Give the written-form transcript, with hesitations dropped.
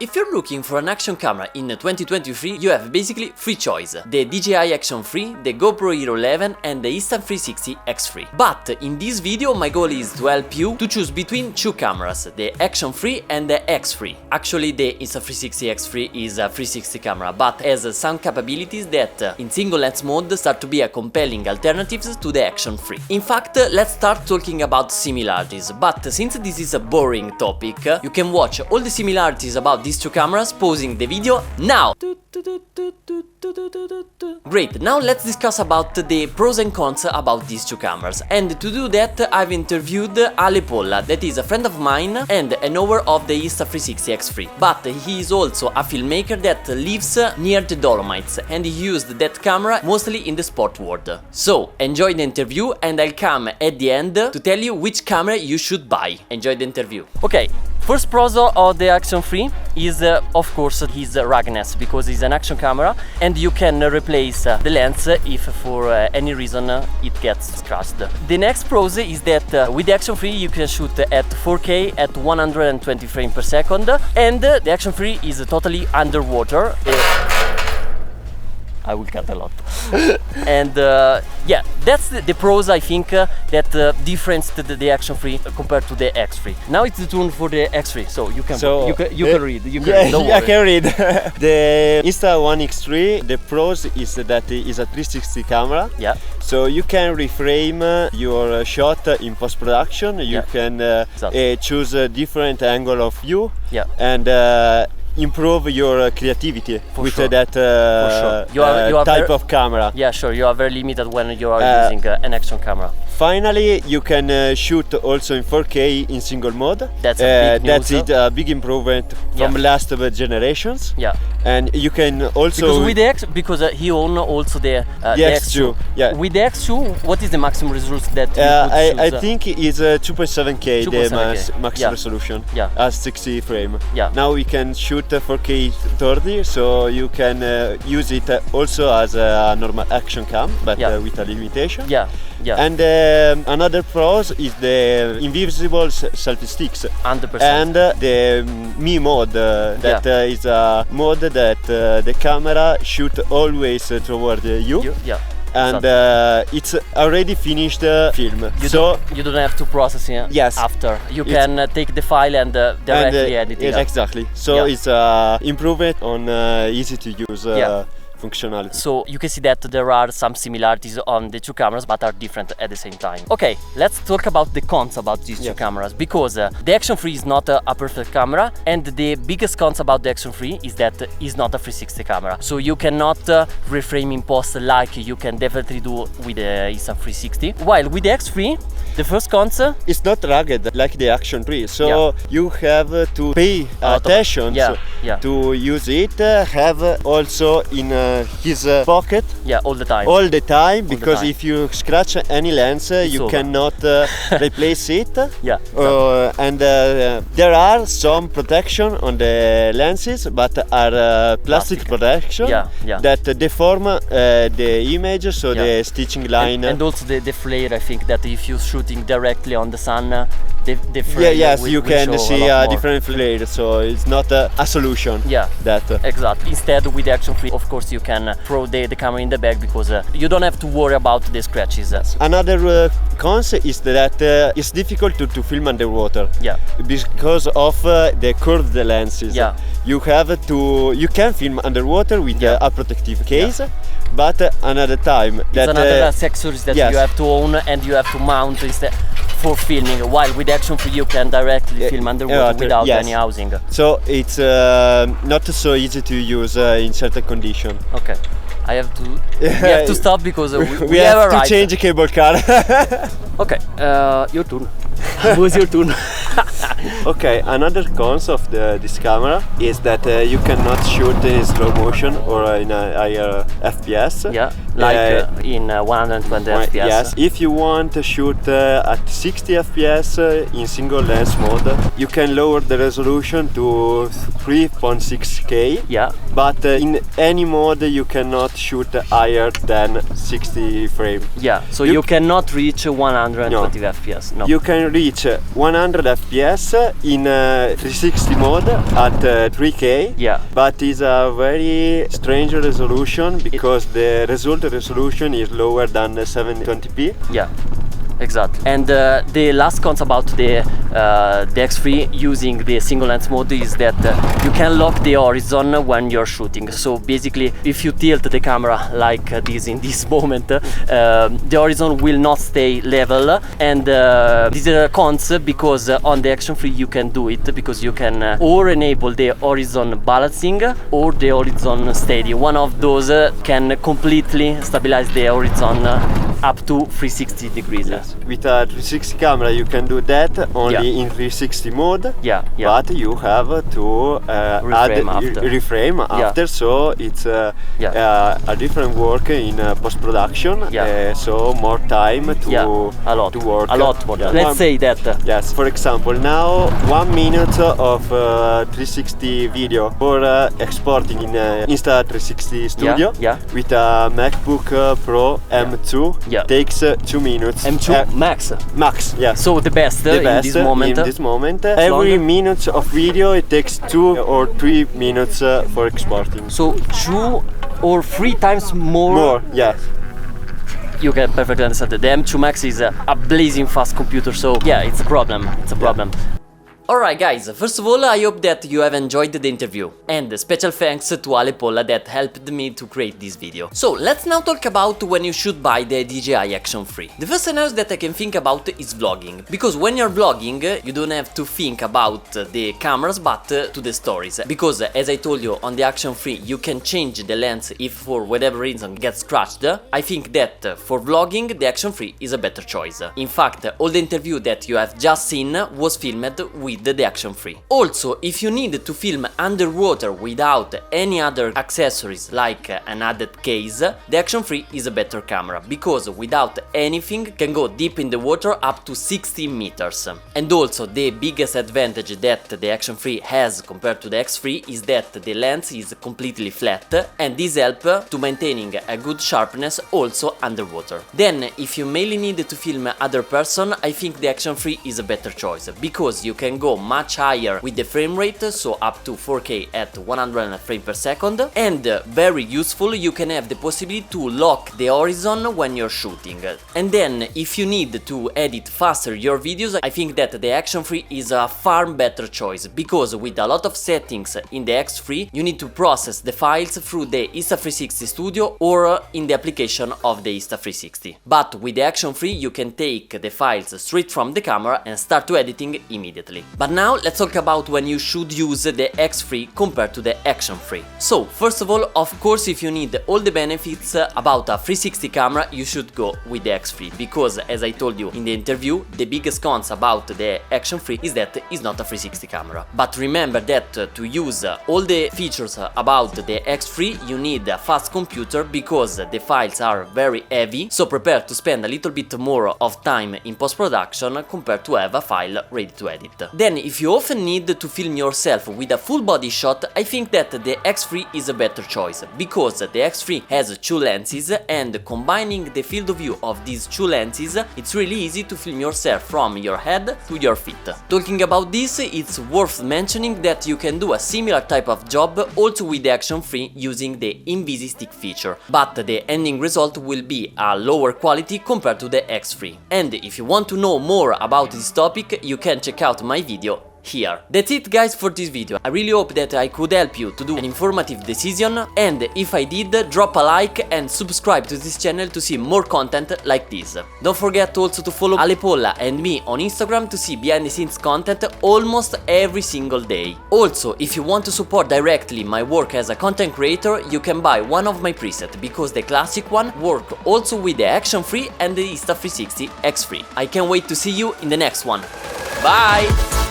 If you're looking for an action camera in 2023, you have basically three choices: the Dji Action 3, the GoPro Hero 11 and the Insta360 X3. But in this video my goal is to help you to choose between two cameras, the Action 3 and the X3. Actually the Insta360 X3 is a 360 camera, but has some capabilities that in single lens mode start to be a compelling alternatives to the Action 3. In fact, let's start talking about similarities, but since this is a boring topic, you can watch all the similarities about these two cameras pausing the video now. Great, now let's discuss about the pros and cons about these two cameras, and to do that I've interviewed Ale Polla, that is a friend of mine and an owner of the Insta360 X3, but he is also a filmmaker that lives near the Dolomites and he used that camera mostly in the sport world. So enjoy the interview and I'll come at the end to tell you which camera you should buy. Enjoy the interview. Okay, first pros of the Action 3 is of course his ruggedness, because it's an action camera and you can replace the lens if for any reason it gets scratched. The next pros is that with the Action 3 you can shoot at 4K at 120 frames per second, and the Action 3 is totally underwater. I will cut a lot. And yeah, that's the pros I think that difference the Action 3 compared to the X3. Now it's the turn for the X3, so you can read. You can read. Don't worry. I can read. The Insta360 X3, the pros is that it is a 360 camera. Yeah. So you can reframe your shot in post-production. You can exactly. choose a different angle of view. Yeah. And improve your creativity with that you are type of camera. Yeah, sure, you are very limited when you are using an action camera. Finally, you can shoot also in 4K in single mode. That's a big news. That's a big improvement from last generations. Yeah. And you can also because with the X, because he owns also the X2. Yeah. With the X2, what is the maximum resolution that you could I choose? think it's 2.7K the max resolution. Yeah. As 60 frame. Yeah. Now we can shoot 4K 30, so you can use it also as a normal action cam, but with a limitation. Yeah. Yeah. And another pros is the invisible selfie sticks. 100%. And the Me mode, that is a mode that the camera shoot always toward you. Yeah. And it's already finished film. You don't have to process it after. You can take the file and directly edit it. Exactly. So it's improvement on easy to use functionality. So you can see that there are some similarities on the two cameras but are different at the same time. Okay, let's talk about the cons about these two cameras, because the Action 3 is not a perfect camera, and the biggest cons about the Action 3 is that it's not a 360 camera. So you cannot reframe in post like you can definitely do with the Insta360. While with the X3, the first cons, it's not rugged like the Action 3, so you have to pay attention to use it. Have also in his pocket all the time. All the time, because if you scratch any lens, you cannot replace it. And there are some protection on the lenses, but are plastic protection that deform the image, so the stitching line. And also the flare, I think that if you're shooting directly on the sun, the flare you can see a different flare, so it's not a solution. Exactly. Instead, with the Action 3, of course, you can throw the camera in the bag, because you don't have to worry about the scratches. Another cons is that it's difficult to film underwater. Because of the curved lenses. You can film underwater with a protective case. But another time it's another accessories that you have to own and you have to mount instead for filming, while with Action 3 you can directly film underwater without any housing. So it's not so easy to use in certain conditions. Okay, I have to we have to stop because we have to change a cable car. Okay, your turn. What's your turn? Okay, another cons of this camera is that you cannot shoot in slow motion or in a higher FPS. Like in 120 FPS. Yes, if you want to shoot at 60 FPS in single lens mode, you can lower the resolution to 3.6K. But in any mode you cannot shoot higher than 60 frames. So you cannot reach 120 FPS. No. You can reach 100 FPS in 360 mode at 3K. Yeah. But it's a very strange resolution because the result resolution is lower than 720p. Yeah. Exactly. And the last cons about the X3 using the single lens mode is that you can lock the horizon when you're shooting. So basically, if you tilt the camera like this in this moment, the horizon will not stay level. And these are cons because on the Action 3 you can do it, because you can or enable the horizon balancing or the horizon steady. One of those can completely stabilize the horizon up to 360 degrees. Yes. With a 360 camera you can do that only in 360 mode. Yeah. But you have to reframe after, so it's a different work in post-production. So more time to work. A lot more. Let's say that. Yes. For example, now 1 minute of 360 video for exporting in Insta360 Studio with a MacBook Pro M2 takes 2 minutes. M2 Max. Max, yeah. So the best in this moment. In this moment, every minute of video it takes 2 or 3 minutes for exporting. So 2 or 3 times more. More, yeah. You can perfectly understand that the M2 Max is a blazing fast computer. So yeah, it's a problem. It's a problem. Alright guys, first of all I hope that you have enjoyed the interview, and special thanks to Ale Polla that helped me to create this video. So let's now talk about when you should buy the Dji Action 3. The first scenario that I can think about is vlogging, because when you're vlogging you don't have to think about the cameras but to the stories, because as I told you on the Action 3 you can change the lens if for whatever reason gets scratched. I think that for vlogging the Action 3 is a better choice. In fact, all the interview that you have just seen was filmed with the Action 3. Also, if you need to film underwater without any other accessories like an added case, the Action 3 is a better camera, because without anything can go deep in the water up to 60 meters. And also the biggest advantage that the Action 3 has compared to the X3 is that the lens is completely flat, and this helps to maintaining a good sharpness also underwater. Then if you mainly need to film other person, I think the Action 3 is a better choice, because you can go much higher with the frame rate, so up to 4K at 100 frames per second, and very useful, you can have the possibility to lock the horizon when you're shooting. And then if you need to edit faster your videos, I think that the Action 3 is a far better choice, because with a lot of settings in the X3 you need to process the files through the Insta360 Studio or in the application of the Insta360. But with the Action 3 you can take the files straight from the camera and start to editing immediately. But now let's talk about when you should use the X3 compared to the Action 3. So first of all, of course, if you need all the benefits about a 360 camera, you should go with the X3, because as I told you in the interview, the biggest cons about the Action 3 is that it's not a 360 camera. But remember that to use all the features about the X3 you need a fast computer, because the files are very heavy, so prepare to spend a little bit more of time in post-production compared to have a file ready to edit. Then if you often need to film yourself with a full body shot, I think that the X3 is a better choice, because the X3 has 2 lenses, and combining the field of view of these 2 lenses, it's really easy to film yourself from your head to your feet. Talking about this, it's worth mentioning that you can do a similar type of job also with the Action 3 using the Invisi-Stick feature, but the ending result will be a lower quality compared to the X3. And if you want to know more about this topic, you can check out my video here. That's it guys for this video. I really hope that I could help you to do an informative decision, and if I did, drop a like and subscribe to this channel to see more content like this. Don't forget also to follow Ale Polla and me on Instagram to see behind the scenes content almost every single day. Also, if you want to support directly my work as a content creator, you can buy one of my presets, because the classic one work also with the Action 3 and the Insta360 X3. I can't wait to see you in the next one. Bye!